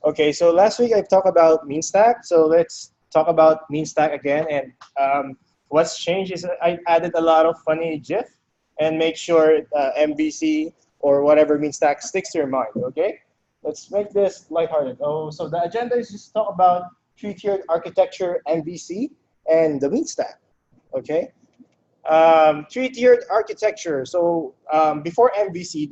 Okay, so last week I talked about mean stack. So let's talk about mean stack again. And what's changed is I added a lot of funny GIF and make sure MVC or whatever mean stack sticks to your mind. Okay, let's make this lighthearted. Oh, so the agenda is just talk about three-tiered architecture, MVC, and the mean stack. Okay. Three-tiered architecture. So before MVC,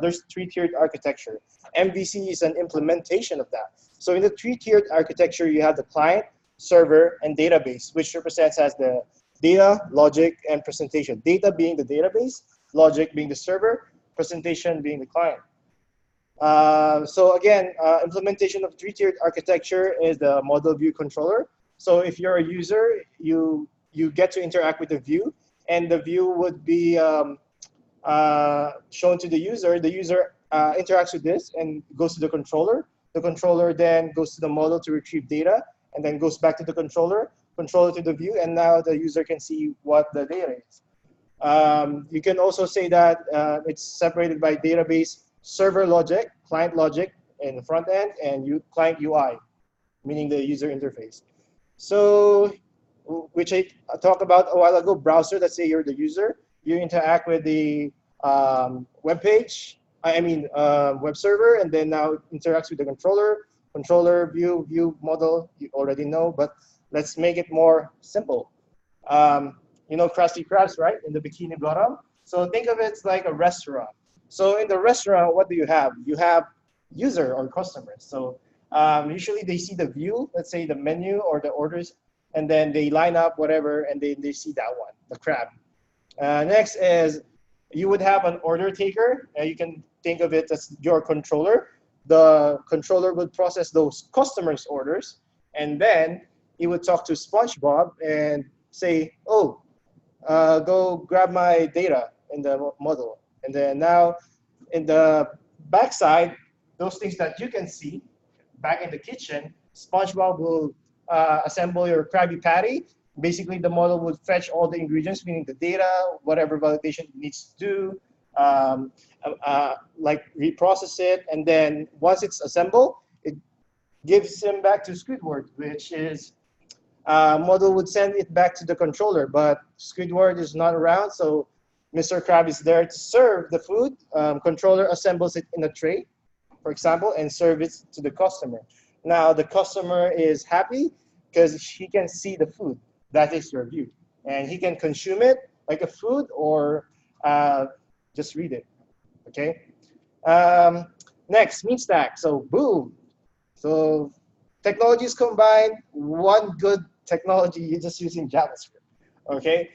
there's three-tiered architecture. MVC is an implementation of that. So in the three-tiered architecture, you have the client, server, and database, which represents as the data, logic, and presentation. Data being the database, logic being the server, presentation being the client. So again, implementation of three-tiered architecture is the model view controller. So if you're a user, you get to interact with the view, and the view would be shown to the user. The user interacts with this and goes to the controller. The controller then goes to the model to retrieve data, and then goes back to the controller to the view, and now the user can see what the data is. You can also say that it's separated by database, server logic, client logic in the front end, and client UI, meaning the user interface. So, which I talked about a while ago, browser, let's say you're the user, you interact with the web page, web server, and then now interacts with the controller, view, model, you already know, but let's make it more simple. You know Krusty Krabs, right? In the Bikini Bottom. So think of it like a restaurant. So in the restaurant, what do you have? You have user or customers. So usually they see the view, let's say the menu or the orders, and then they line up whatever, and they see that one, the crab. Next is you would have an order taker. You can think of it as your controller. The controller would process those customers' orders, and then he would talk to SpongeBob and say, oh, go grab my data in the model. And then now in the backside, those things that you can see back in the kitchen, SpongeBob will assemble your Krabby Patty. Basically, the model would fetch all the ingredients, meaning the data, whatever validation it needs to do, like reprocess it, and then once it's assembled, it gives him back to Squidward, which is model would send it back to the controller, but Squidward is not around, so Mr. Crab is there to serve the food. Controller assembles it in a tray, for example, and serve it to the customer. Now the customer is happy because he can see the food. That is your view. And he can consume it like a food or just read it, okay? Next, mean stack. So boom. So technologies combined, one good technology, you're just using JavaScript, okay?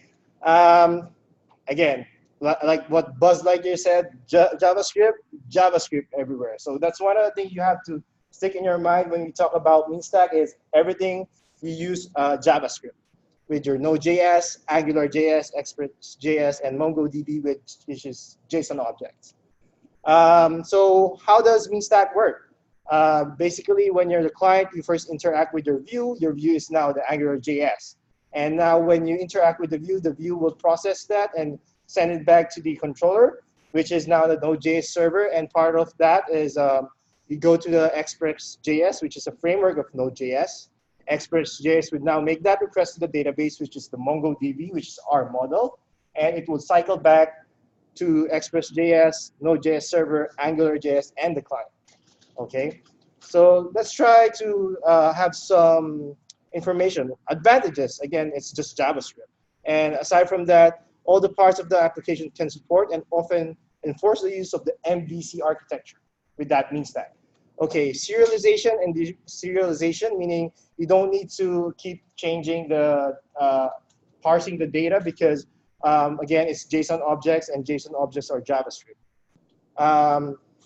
Again, like what Buzz Lightyear said, JavaScript everywhere. So that's one of the things you have to stick in your mind when we talk about mean stack is everything you use JavaScript with your Node.js, Angularjs, Express.js, and Mongodb, which is JSON objects. So how does mean stack work? Basically, when you're the client, you first interact with your view. Your view is now the AngularJS. And now when you interact with the view will process that and send it back to the controller, which is now the Node.js server. And part of that is you go to the Express.js, which is a framework of Node.js. Express.js would now make that request to the database, which is the MongoDB, which is our model. And it will cycle back to Express.js, Node.js server, AngularJS, and the client. Okay, so let's try to have some information. Advantages, again, it's just JavaScript. And aside from that, all the parts of the application can support and often enforce the use of the MVC architecture with that mean stack. Okay, serialization and deserialization, meaning you don't need to keep changing the, parsing the data because, again, it's JSON objects and JSON objects are JavaScript.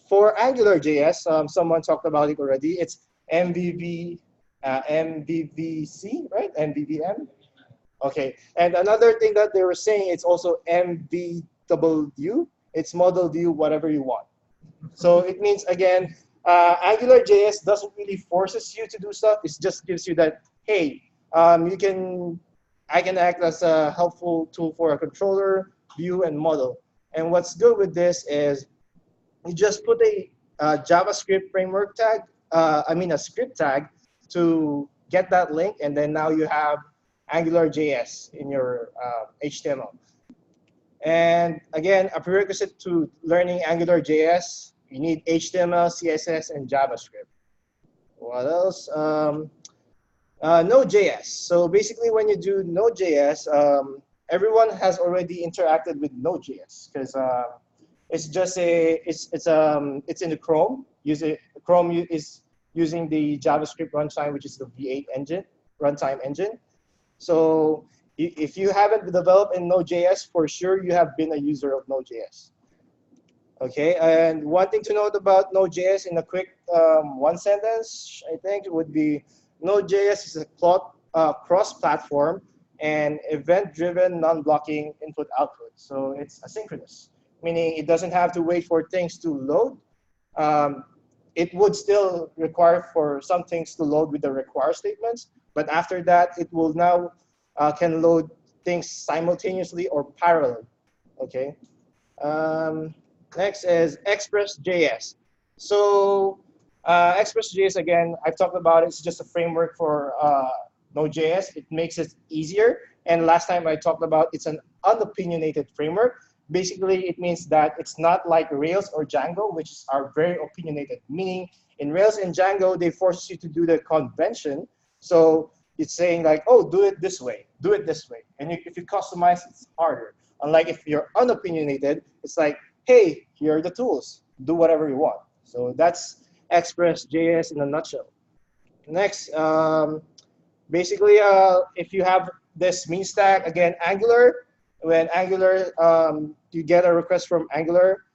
For AngularJS, someone talked about it already. It's MVVC, right? MVVM. Okay. And another thing that they were saying, it's also MVW. It's model view, whatever you want. So it means, again, AngularJS doesn't really forces you to do stuff. It just gives you that, hey, I can act as a helpful tool for a controller, view, and model. And what's good with this is you just put a JavaScript framework tag, a script tag to get that link, and then now you have Angular.js in your HTML. And again, a prerequisite to learning Angular.js, you need HTML, CSS, and JavaScript. What else? Node.js. So basically, when you do Node.js, everyone has already interacted with Node.js because it's just it's in the Chrome. Chrome is using the JavaScript runtime, which is the V8 engine runtime engine. So if you haven't developed in Node.js, for sure you have been a user of Node.js. Okay, and one thing to note about Node.js in a quick one sentence, I think it would be Node.js is a cross-platform and event-driven, non-blocking input-output. So it's asynchronous, meaning it doesn't have to wait for things to load. It would still require for some things to load with the require statements, but after that, it will now can load things simultaneously or parallel. Okay. Next is Express.js. So Express.js, again, I've talked about it. It's just a framework for Node.js. It makes it easier. And last time I talked about it's an unopinionated framework. Basically, it means that it's not like Rails or Django, which are very opinionated. Meaning, in Rails and Django, they force you to do the convention. So it's saying like, oh, do it this way, do it this way. And if you customize, it's harder. Unlike if you're unopinionated, it's like, hey, here are the tools. Do whatever you want. So that's Express.js in a nutshell. Next, basically, if you have this mean stack, again, Angular, when Angular, you get a request from Angular,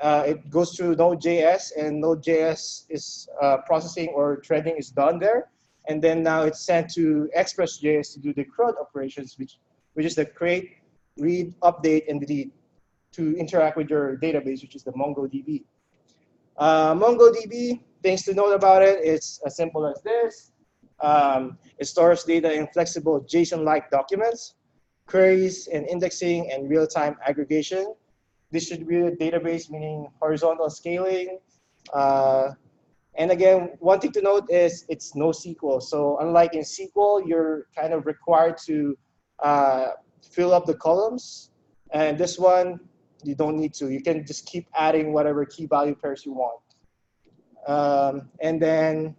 it goes through Node.js, and Node.js is processing or threading is done there. And then now it's sent to Express.js to do the CRUD operations, which is the create, read, update, and delete to interact with your database, which is the Mongodb. Mongodb, things to note about it, it's as simple as this. It stores data in flexible JSON-like documents, queries and indexing, and real-time aggregation. Distributed database, meaning horizontal scaling. And again, one thing to note is it's NoSQL. So unlike in SQL, you're kind of required to fill up the columns. And this one, you don't need to. You can just keep adding whatever key value pairs you want. And then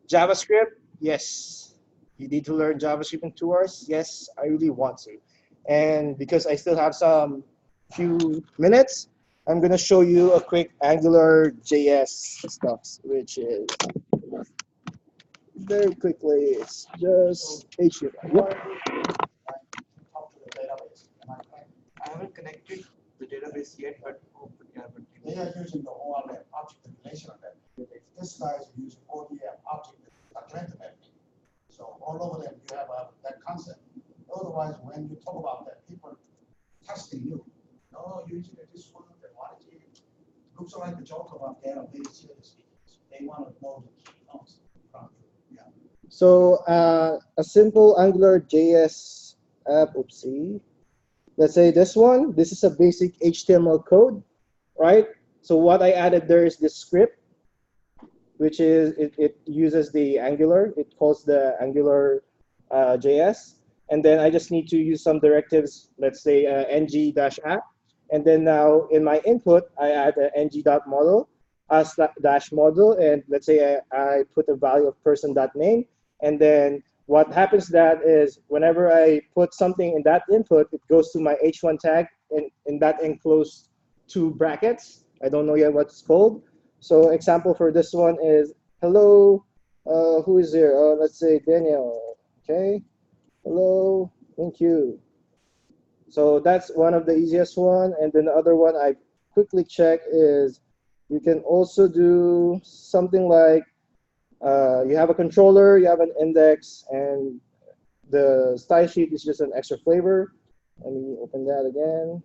JavaScript, yes. You need to learn JavaScript in 2 hours? Yes, I really want to. And because I still have some few minutes, I'm going to show you a quick Angular.js stuff, which is very quickly, it's just HTML. I haven't connected the database yet, but they are using the OLM object relation database. This guy is using ODM object document mapping. So all over them you have that concept. Otherwise, when you talk about that, people testing you. No, using this one, the quality looks like the joke about database here. They want to know the key notes from you. Yeah. So a simple Angular.js app, oopsie. Let's say this one, this is a basic HTML code, right? So what I added there is this script, which is, it uses the Angular. It calls the Angular.js. And then I just need to use some directives, let's say ng-app. And then now in my input, I add an ng.model, dash model, and let's say I put a value of person.name. And then what happens to that is whenever I put something in that input, it goes to my h1 tag in that enclosed 2 brackets. I don't know yet what it's called. So example for this one is, hello, who is there? Let's say Daniel, okay. Hello, thank you. So that's one of the easiest one. And then the other one I quickly check is you can also do something like you have a controller, you have an index, and the style sheet is just an extra flavor. Let me open that again.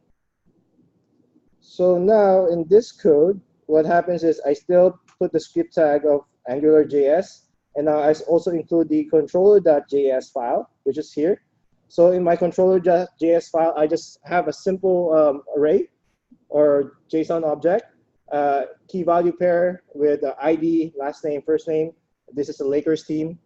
So now in this code, what happens is I still put the script tag of Angular.js, and now I also include the controller.js file, which is here. So in my controller.js file, I just have a simple array or JSON object. key value pair with ID, last name, first name. This is a Lakers team.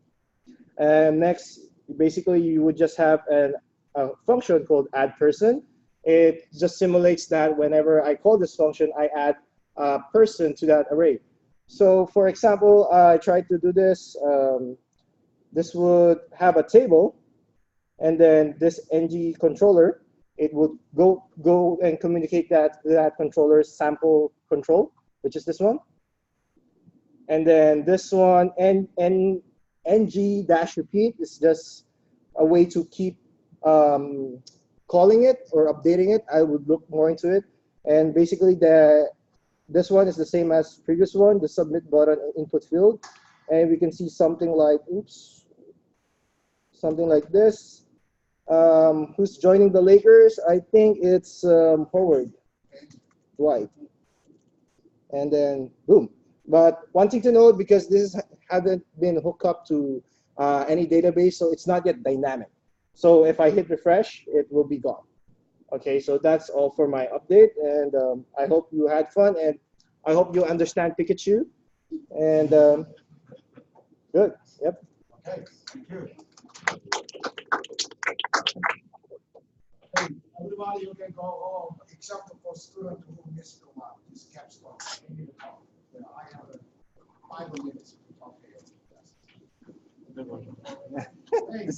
And next, basically, you would just have a function called add person. It just simulates that whenever I call this function, I add a person to that array. So for example, I tried to do this. This would have a table, and then this ng controller, it would go and communicate that controller's sample control, which is this one. And then this one, ng dash repeat is just a way to keep calling it or updating it. I would look more into it. And basically this one is the same as previous one, the submit button input field. And we can see something like, something like this. Who's joining the Lakers? I think it's Howard Dwight. And then boom. But one thing to note, because this haven't been hooked up to any database, so it's not yet dynamic. So if I hit refresh, it will be gone. Okay, so that's all for my update, and I hope you had fun, and I hope you understand Pikachu. And good. Yep. Okay, thank you. Hey, everybody, you can go home except for students who missed the one. This capstone. They need to talk. You know, I have 5 minutes to talk to you. Yes. Hey.